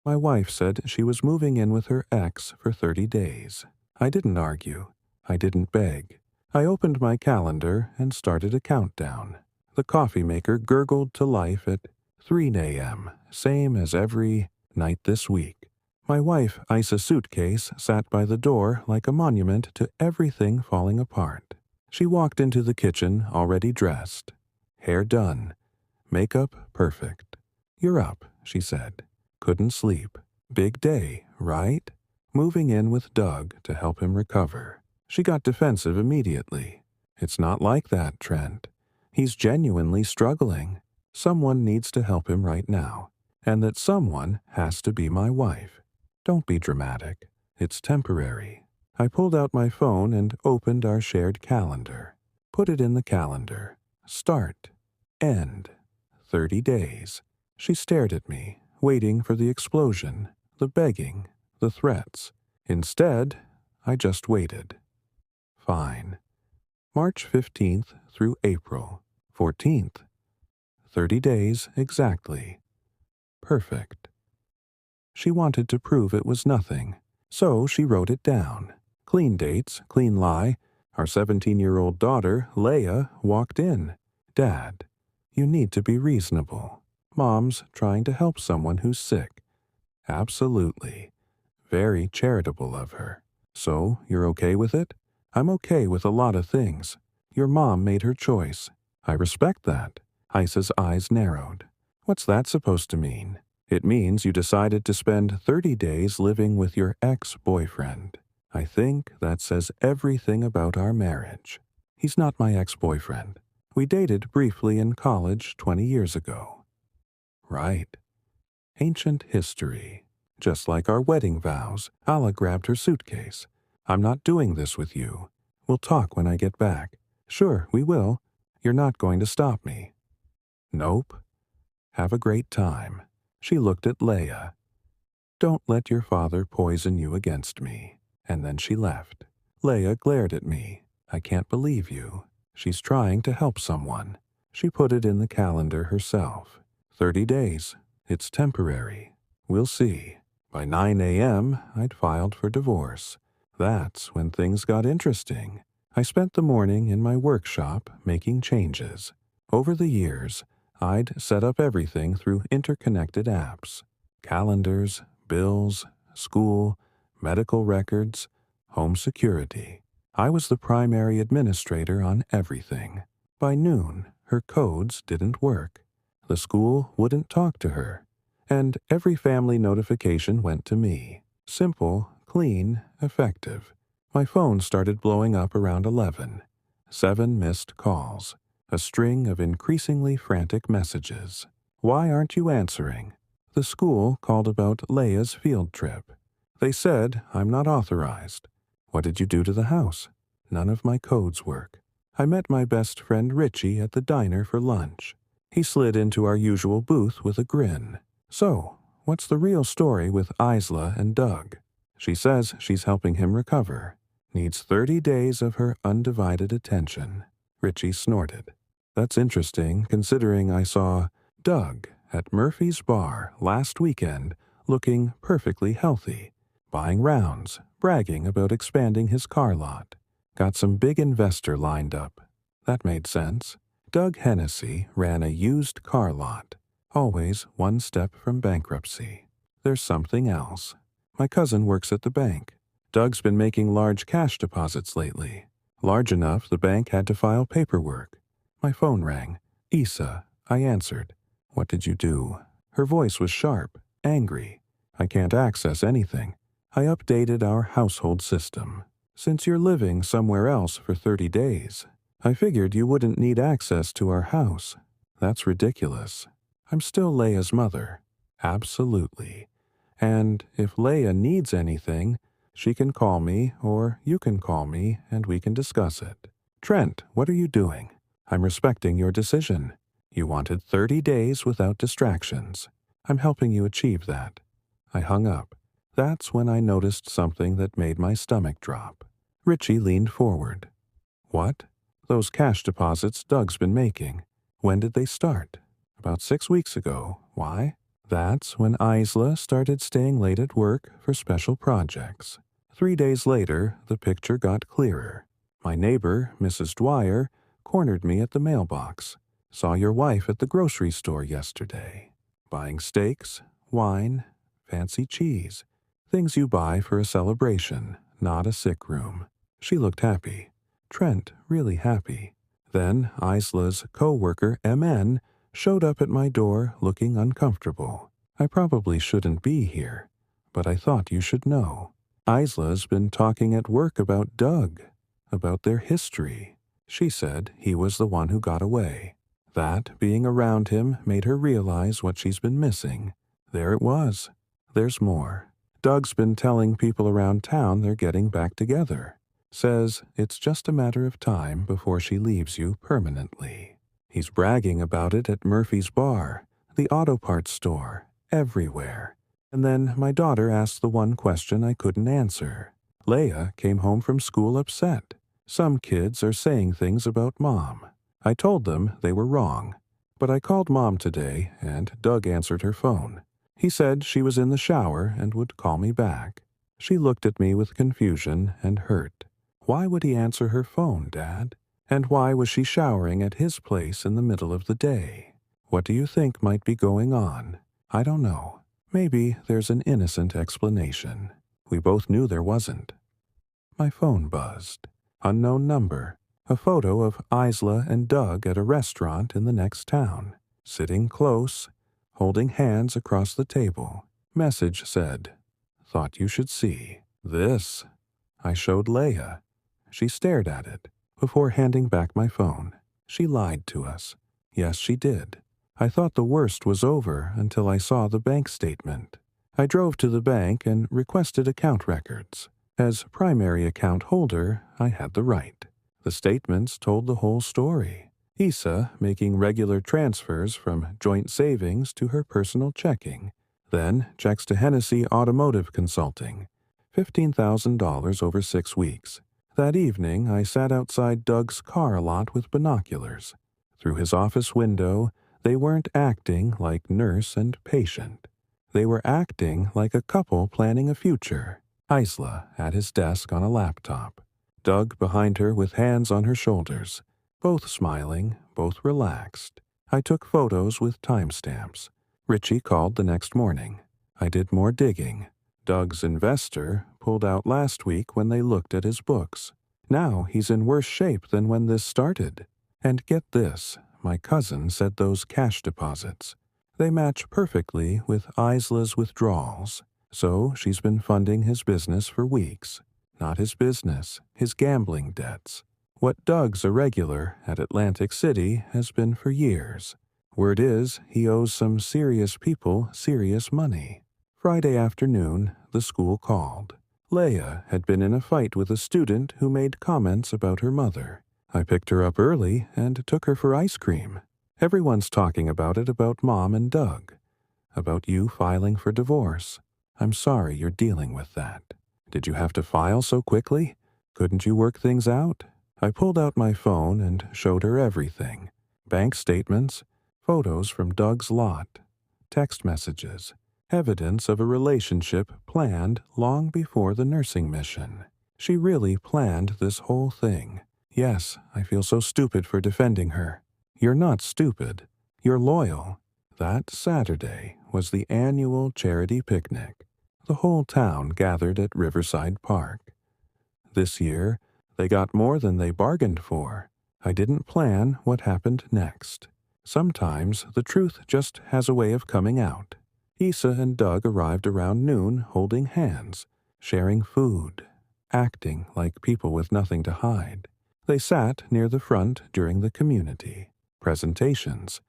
My wife said she was moving in with her ex for 30 days. I didn't argue. I didn't beg. I opened my calendar and started a countdown. The coffee maker gurgled to life at 3 a.m., same as every night this week. My wife, Isa Suitcase, sat by the door like a monument to everything falling apart. She walked into the kitchen already dressed. Hair done. Makeup perfect. "You're up," she said. "Couldn't sleep. Big day, right?" Moving in with Doug to help him recover. She got defensive immediately. "It's not like that, Trent. He's genuinely struggling. Someone needs to help him right now. And that someone has to be my wife. Don't be dramatic. It's temporary." I pulled out my phone and opened our shared calendar. Put it in the calendar. Start. End. 30 days. She stared at me, waiting for the explosion, the begging, the threats. Instead, I just waited. Fine. March 15th through April 14th. 30 days exactly. Perfect. She wanted to prove it was nothing, so she wrote it down. Clean dates, clean lie. Our 17-year-old daughter, Leia, walked in. "Dad, you need to be reasonable. Mom's trying to help someone who's sick." Absolutely. Very charitable of her. "So, you're okay with it?" "I'm okay with a lot of things. Your mom made her choice. I respect that." Isa's eyes narrowed. "What's that supposed to mean?" "It means you decided to spend 30 days living with your ex-boyfriend. I think that says everything about our marriage." "He's not my ex-boyfriend. We dated briefly in college 20 years ago." "Right. Ancient history. Just like our wedding vows." Alla grabbed her suitcase. "I'm not doing this with you. We'll talk when I get back." "Sure, we will. You're not going to stop me." "Nope. Have a great time." She looked at Leia. "Don't let your father poison you against me." And then she left. Leia glared at me. "I can't believe you. She's trying to help someone." She put it in the calendar herself. 30 days. It's temporary. We'll see. By 9 a.m., I'd filed for divorce. That's when things got interesting. I spent the morning in my workshop making changes. Over the years, I'd set up everything through interconnected apps. Calendars, bills, school, medical records, home security. I was the primary administrator on everything. By noon, her codes didn't work. The school wouldn't talk to her. And every family notification went to me. Simple, clean, effective. My phone started blowing up around 11. 7 missed calls. A string of increasingly frantic messages. "Why aren't you answering?" The school called about Leia's field trip. They said I'm not authorized. "What did you do to the house?" None of my codes work. I met my best friend Richie at the diner for lunch. He slid into our usual booth with a grin. "So, what's the real story with Isla and Doug?" She says she's helping him recover. Needs 30 days of her undivided attention. Richie snorted. "That's interesting, considering I saw Doug at Murphy's Bar last weekend looking perfectly healthy, buying rounds, bragging about expanding his car lot. Got some big investor lined up." That made sense. Doug Hennessy ran a used car lot, always one step from bankruptcy. There's something else. My cousin works at the bank. Doug's been making large cash deposits lately. Large enough the bank had to file paperwork. My phone rang. "Isa," I answered. "What did you do?" Her voice was sharp, angry. "I can't access anything. I updated our household system. Since you're living somewhere else for 30 days, I figured you wouldn't need access to our house." "That's ridiculous. I'm still Leia's mother." "Absolutely. And if Leia needs anything, she can call me or you can call me and we can discuss it." "Trent, what are you doing?" "I'm respecting your decision. You wanted 30 days without distractions. I'm helping you achieve that." I hung up. That's when I noticed something that made my stomach drop. Richie leaned forward. "What?" "Those cash deposits Doug's been making. When did they start?" "About 6 weeks ago. Why?" That's when Isla started staying late at work for special projects. 3 days later, the picture got clearer. My neighbor, Mrs. Dwyer, cornered me at the mailbox. Saw your wife at the grocery store yesterday, buying steaks, wine, fancy cheese, things you buy for a celebration, not a sick room. She looked happy. Trent really happy. Then Isla's co-worker, MN, showed up at my door looking uncomfortable. I probably shouldn't be here, but I thought you should know. Isla's been talking at work about Doug, about their history. She said he was the one who got away. That being around him made her realize what she's been missing. There it was. There's more. Doug's been telling people around town they're getting back together. Says it's just a matter of time before she leaves you permanently. He's bragging about it at Murphy's Bar, the auto parts store, everywhere. And then my daughter asked the one question I couldn't answer. Leia came home from school upset. Some kids are saying things about Mom. I told them they were wrong. But I called Mom today, and Doug answered her phone. He said she was in the shower and would call me back. She looked at me with confusion and hurt. Why would he answer her phone, Dad? And why was she showering at his place in the middle of the day? What do you think might be going on? I don't know. Maybe there's an innocent explanation. We both knew there wasn't. My phone buzzed. Unknown number. A photo of Isla and Doug at a restaurant in the next town. Sitting close, holding hands across the table. Message said, "Thought you should see this." I showed Leia. She stared at it before handing back my phone. She lied to us. Yes, she did. I thought the worst was over until I saw the bank statement. I drove to the bank and requested account records. As primary account holder, I had the right. The statements told the whole story. Isa making regular transfers from joint savings to her personal checking. Then checks to Hennessy Automotive Consulting. $15,000 over 6 weeks. That evening, I sat outside Doug's car lot with binoculars. Through his office window, they weren't acting like nurse and patient. They were acting like a couple planning a future. Isla at his desk on a laptop. Doug behind her with hands on her shoulders. Both smiling, both relaxed. I took photos with timestamps. Richie called the next morning. I did more digging. Doug's investor pulled out last week when they looked at his books. Now he's in worse shape than when this started. And get this, my cousin said those cash deposits. They match perfectly with Isla's withdrawals. So she's been funding his business for weeks. Not his business, his gambling debts. What Doug's irregular at Atlantic City has been for years. Word is he owes some serious people serious money. Friday afternoon, the school called. Leia had been in a fight with a student who made comments about her mother. I picked her up early and took her for ice cream. Everyone's talking about it about Mom and Doug. About you filing for divorce. I'm sorry you're dealing with that. Did you have to file so quickly? Couldn't you work things out? I pulled out my phone and showed her everything. Bank statements, photos from Doug's lot, text messages, evidence of a relationship planned long before the nursing mission. She really planned this whole thing. Yes, I feel so stupid for defending her. You're not stupid. You're loyal. That Saturday was the annual charity picnic. The whole town gathered at Riverside Park. This year, they got more than they bargained for. I didn't plan what happened next. Sometimes the truth just has a way of coming out. Isa and Doug arrived around noon holding hands, sharing food, acting like people with nothing to hide. They sat near the front during the community presentations.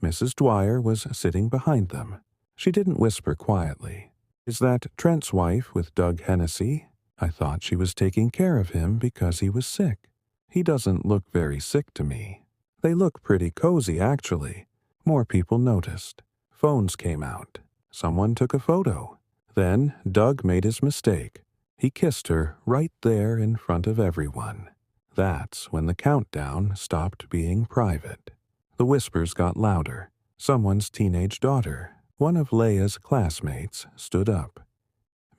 Mrs. Dwyer was sitting behind them. She didn't whisper quietly. Is that Trent's wife with Doug Hennessy? I thought she was taking care of him because he was sick. He doesn't look very sick to me. They look pretty cozy, actually. More people noticed. Phones came out. Someone took a photo. Then Doug made his mistake. He kissed her right there in front of everyone. That's when the countdown stopped being private. The whispers got louder. Someone's teenage daughter. One of Leia's classmates stood up.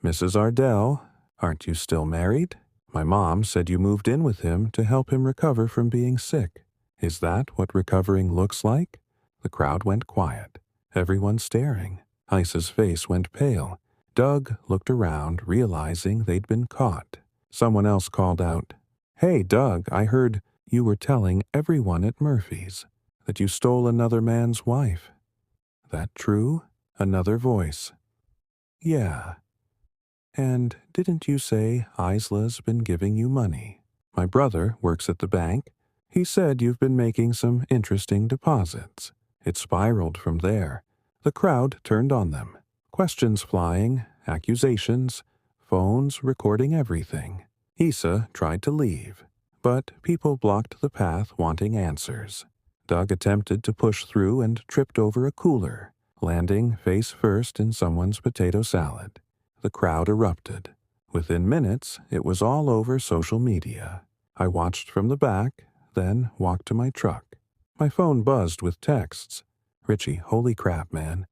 "Mrs. Ardell, aren't you still married? My mom said you moved in with him to help him recover from being sick. Is that what recovering looks like?" The crowd went quiet, everyone staring. Isa's face went pale. Doug looked around, realizing they'd been caught. Someone else called out, "Hey, Doug, I heard you were telling everyone at Murphy's that you stole another man's wife." "That true?" Another voice. "Yeah. And didn't you say Isla's been giving you money? My brother works at the bank. He said you've been making some interesting deposits." It spiraled from there. The crowd turned on them. Questions flying, accusations, phones recording everything. Isa tried to leave, but people blocked the path wanting answers. Doug attempted to push through and tripped over a cooler, landing face first in someone's potato salad. The crowd erupted. Within minutes, it was all over social media. I watched from the back, then walked to my truck. My phone buzzed with texts. "Richie, holy crap, man.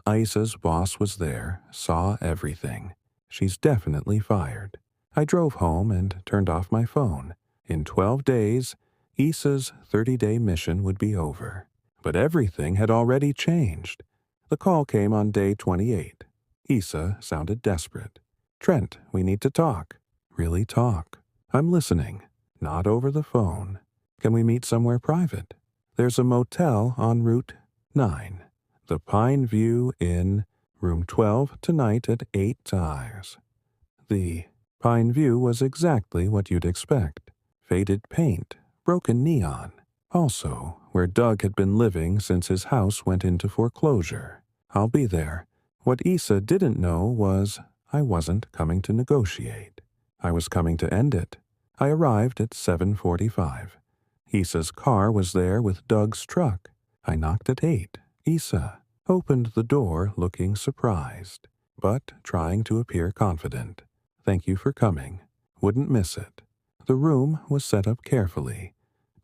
Isa's boss was there, saw everything. She's definitely fired." I drove home and turned off my phone. In 12 days, Isa's 30-day mission would be over. But everything had already changed. The call came on day 28. Isa sounded desperate. "Trent, we need to talk." "Really talk?" "I'm listening. Not over the phone. Can we meet somewhere private?" "There's a motel on Route 9. The Pine View Inn, room 12, tonight at 8 hours." The Pine View was exactly what you'd expect. Faded paint, broken neon. Also, where Doug had been living since his house went into foreclosure. "I'll be there." What Isa didn't know was I wasn't coming to negotiate. I was coming to end it. I arrived at 7:45. Isa's car was there with Doug's truck. I knocked at 8. Isa opened the door looking surprised, but trying to appear confident. "Thank you for coming. Wouldn't miss it." The room was set up carefully.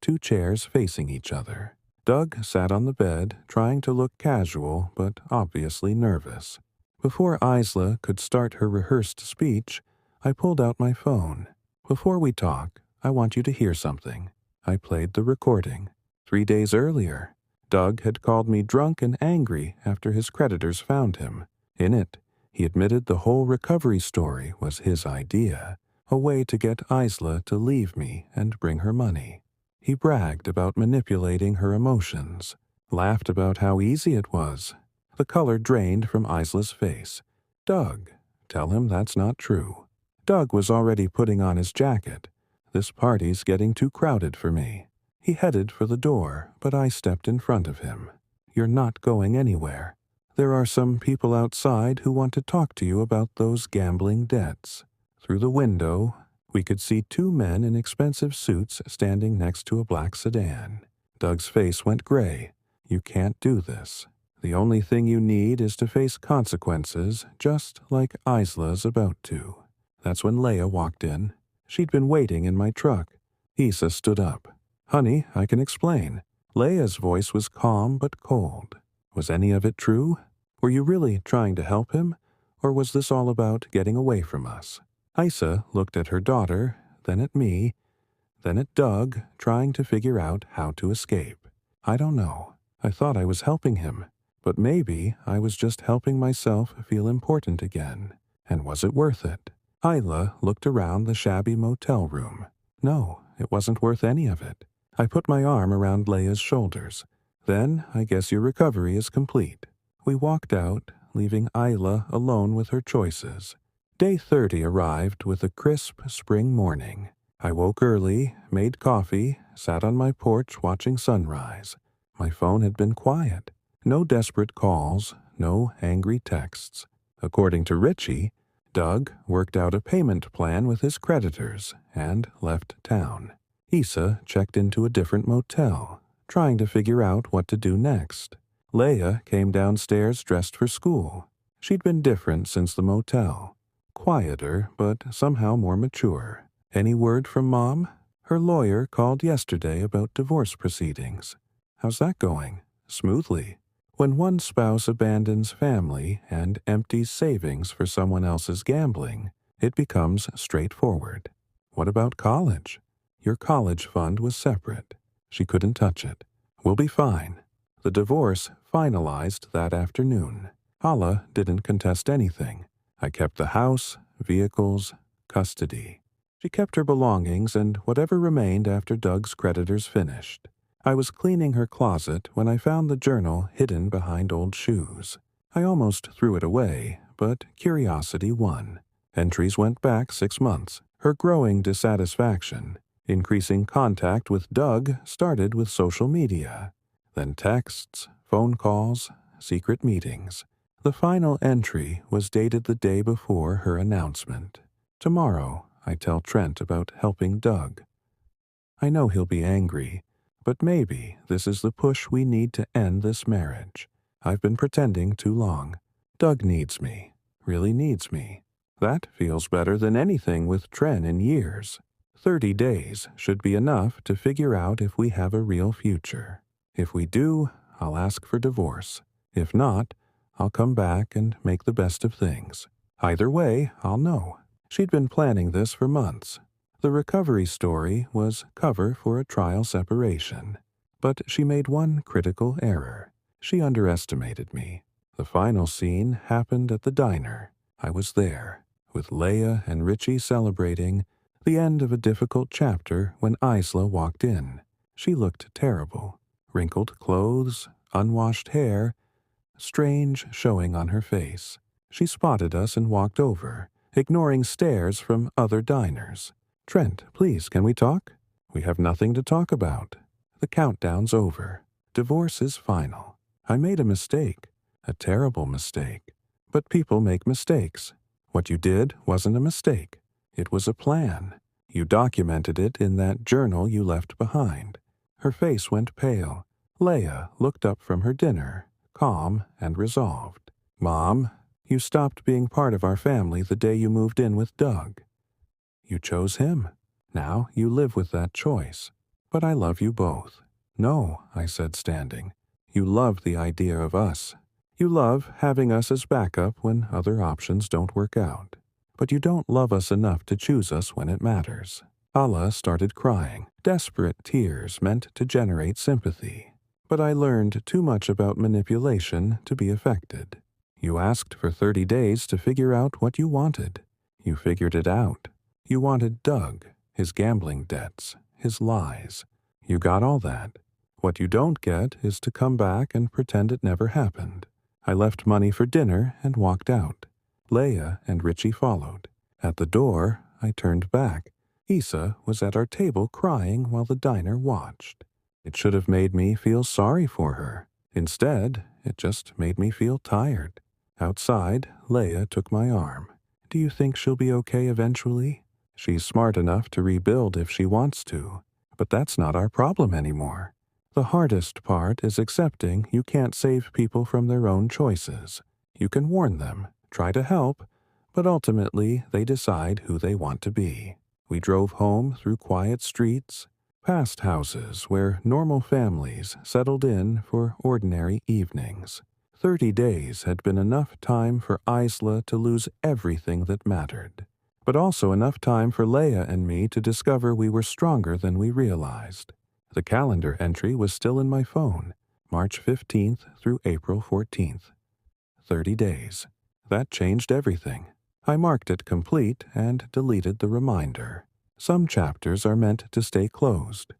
2 chairs facing each other. Doug sat on the bed, trying to look casual but obviously nervous. Before Isla could start her rehearsed speech, I pulled out my phone. "Before we talk, I want you to hear something." I played the recording. 3 days earlier, Doug had called me drunk and angry after his creditors found him. In it, he admitted the whole recovery story was his idea, a way to get Isla to leave me and bring her money. He bragged about manipulating her emotions, laughed about how easy it was. The color drained from Isla's face. "Doug, tell him that's not true." Doug was already putting on his jacket. "This party's getting too crowded for me." He headed for the door, but I stepped in front of him. "You're not going anywhere. There are some people outside who want to talk to you about those gambling debts." Through the window, we could see 2 men in expensive suits standing next to a black sedan. Doug's face went gray. "You can't do this. The only thing you need is to face consequences, just like Isla's about to." That's when Leia walked in. She'd been waiting in my truck. Isa stood up. "Honey, I can explain." Leia's voice was calm but cold. "Was any of it true? Were you really trying to help him? Or was this all about getting away from us?" Isa looked at her daughter, then at me, then at Doug, trying to figure out how to escape. "I don't know. I thought I was helping him, but maybe I was just helping myself feel important again. And was it worth it?" Isla looked around the shabby motel room. "No, it wasn't worth any of it." I put my arm around Leia's shoulders. "Then I guess your recovery is complete." We walked out, leaving Isla alone with her choices. Day 30 arrived with a crisp spring morning. I woke early, made coffee, sat on my porch watching sunrise. My phone had been quiet. No desperate calls, no angry texts. According to Richie, Doug worked out a payment plan with his creditors and left town. Isa checked into a different motel, trying to figure out what to do next. Leia came downstairs dressed for school. She'd been different since the motel. Quieter, but somehow more mature. "Any word from Mom? Her lawyer called yesterday about divorce proceedings." "How's that going?" "Smoothly. When one spouse abandons family and empties savings for someone else's gambling, it becomes straightforward. What about college? Your college fund was separate. She couldn't touch it. We'll be fine. The divorce finalized that afternoon. Hala didn't contest anything. I kept the house, vehicles, custody. She kept her belongings and whatever remained after Doug's creditors finished. I was cleaning her closet when I found the journal hidden behind old shoes. I almost threw it away, but curiosity won. Entries went back 6 months. Her growing dissatisfaction, increasing contact with Doug started with social media. Then texts, phone calls, secret meetings. The final entry was dated the day before her announcement. Tomorrow, I tell Trent about helping Doug. I know he'll be angry, but maybe this is the push we need to end this marriage. I've been pretending too long. Doug needs me, really needs me. That feels better than anything with Tren in years. 30 days should be enough to figure out if we have a real future. If we do, I'll ask for divorce. If not, I'll come back and make the best of things. Either way, I'll know. She'd been planning this for months. The recovery story was cover for a trial separation. But she made one critical error. She underestimated me. The final scene happened at the diner. I was there, with Leia and Richie celebrating the end of a difficult chapter when Isla walked in. She looked terrible. Wrinkled clothes, unwashed hair, strange showing on her face. She spotted us and walked over, ignoring stares from other diners. Trent, please, can we talk? We have nothing to talk about. The countdown's over. Divorce is final. I made a mistake, a terrible mistake. But people make mistakes. What you did wasn't a mistake. It was a plan. You documented it in that journal you left behind. Her face went pale. Leia looked up from her dinner, calm and resolved. Mom, you stopped being part of our family the day you moved in with Doug. You chose him. Now you live with that choice. But I love you both. No, I said, standing. You love the idea of us. You love having us as backup when other options don't work out. But you don't love us enough to choose us when it matters. Hala started crying, desperate tears meant to generate sympathy. But I learned too much about manipulation to be affected. You asked for 30 days to figure out what you wanted. You figured it out. You wanted Doug, his gambling debts, his lies. You got all that. What you don't get is to come back and pretend it never happened. I left money for dinner and walked out. Leia and Richie followed. At the door, I turned back. Issa was at our table crying while the diner watched. It should have made me feel sorry for her. Instead, it just made me feel tired. Outside, Leia took my arm. Do you think she'll be okay eventually? She's smart enough to rebuild if she wants to. But that's not our problem anymore. The hardest part is accepting you can't save people from their own choices. You can warn them, try to help, but ultimately they decide who they want to be. We drove home through quiet streets, past houses where normal families settled in for ordinary evenings. 30 days had been enough time for Isla to lose everything that mattered, but also enough time for Leia and me to discover we were stronger than we realized. The calendar entry was still in my phone, March 15th through April 14th. 30 days. That changed everything. I marked it complete and deleted the reminder. Some chapters are meant to stay closed.